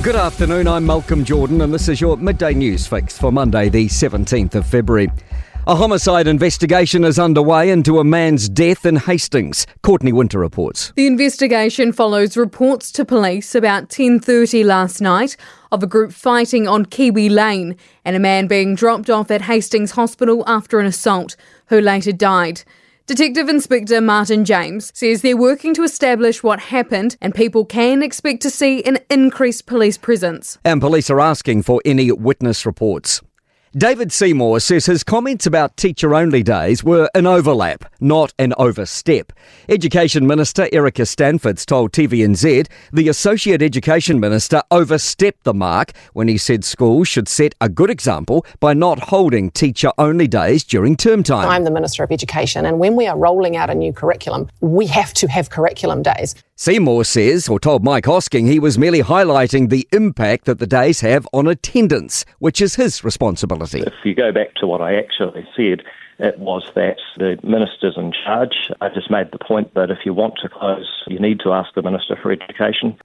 Good afternoon, I'm Malcolm Jordan and this is your Midday News Fix for Monday the 17th of February. A homicide investigation is underway into a man's death in Hastings. Courtney Winter reports. The investigation follows reports to police about 10:30 last night of a group fighting on Kiwi Lane and a man being dropped off at Hastings Hospital after an assault, who later died. Detective Inspector Martin James says they're working to establish what happened and people can expect to see an increased police presence. And police are asking for any witness reports. David Seymour says his comments about teacher-only days were an overlap, not an overstep. Education Minister Erica Stanford's told TVNZ the Associate Education Minister overstepped the mark when he said schools should set a good example by not holding teacher-only days during term time. I'm the Minister of Education, and when we are rolling out a new curriculum, we have to have curriculum days. Seymour says, or told Mike Hosking, he was merely highlighting the impact that the days have on attendance, which is his responsibility. If you go back to what I actually said, it was that the minister's in charge. I just made the point that if you want to close, you need to ask the Minister for Education.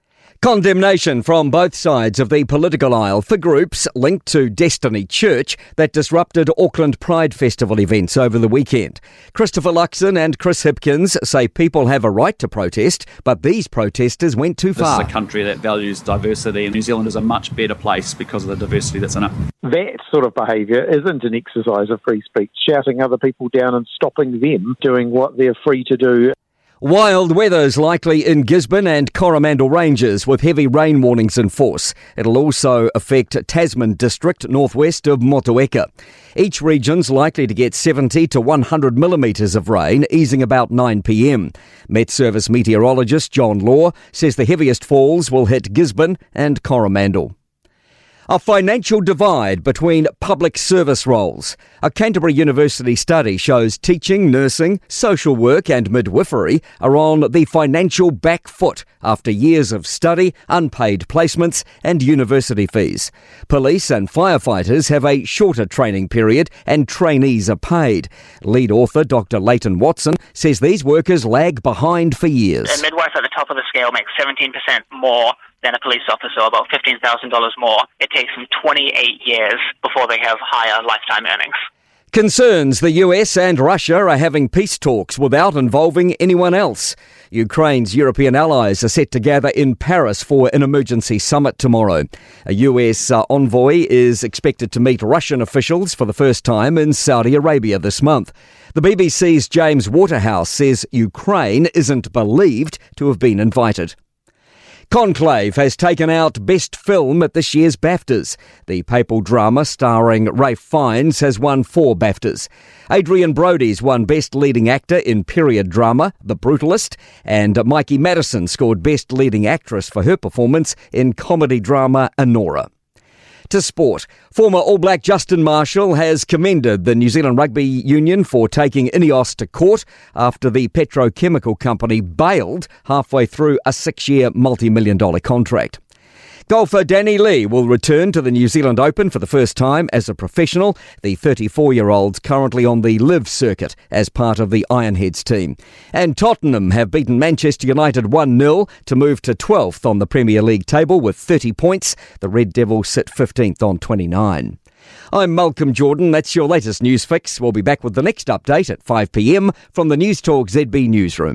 Condemnation from both sides of the political aisle for groups linked to Destiny Church that disrupted Auckland Pride Festival events over the weekend. Christopher Luxon and Chris Hipkins say people have a right to protest, but these protesters went too far. This is a country that values diversity, and New Zealand is a much better place because of the diversity that's in it. That sort of behaviour isn't an exercise of free speech, shouting other people down and stopping them doing what they're free to do. Wild weather's likely in Gisborne and Coromandel Ranges with heavy rain warnings in force. It'll also affect Tasman District northwest of Motueka. Each region's likely to get 70 to 100 millimetres of rain, easing about 9 p.m. Met Service meteorologist John Law says the heaviest falls will hit Gisborne and Coromandel. A financial divide between public service roles. A Canterbury University study shows teaching, nursing, social work and midwifery are on the financial back foot after years of study, unpaid placements and university fees. Police and firefighters have a shorter training period and trainees are paid. Lead author Dr. Leighton Watson says these workers lag behind for years. A midwife at the top of the scale makes 17% more than a police officer, about $15,000 more. It takes them 28 years before they have higher lifetime earnings. Concerns the US and Russia are having peace talks without involving anyone else. Ukraine's European allies are set to gather in Paris for an emergency summit tomorrow. A US envoy is expected to meet Russian officials for the first time in Saudi Arabia this month. The BBC's James Waterhouse says Ukraine isn't believed to have been invited. Conclave has taken out Best Film at this year's BAFTAs. The papal drama starring Ralph Fiennes has won 4 BAFTAs. Adrian Brody's won Best Leading Actor in Period Drama, The Brutalist, and Mikey Madison scored Best Leading Actress for her performance in comedy drama Anora. To sport, former All Black Justin Marshall has commended the New Zealand Rugby Union for taking Ineos to court after the petrochemical company bailed halfway through a 6-year multi-million-dollar contract. Golfer Danny Lee will return to the New Zealand Open for the first time as a professional. The 34-year-old's currently on the LIV circuit as part of the Ironheads team. And Tottenham have beaten Manchester United 1-0 to move to 12th on the Premier League table with 30 points. The Red Devils sit 15th on 29. I'm Malcolm Jordan. That's your latest news fix. We'll be back with the next update at 5 p.m. from the Newstalk ZB newsroom.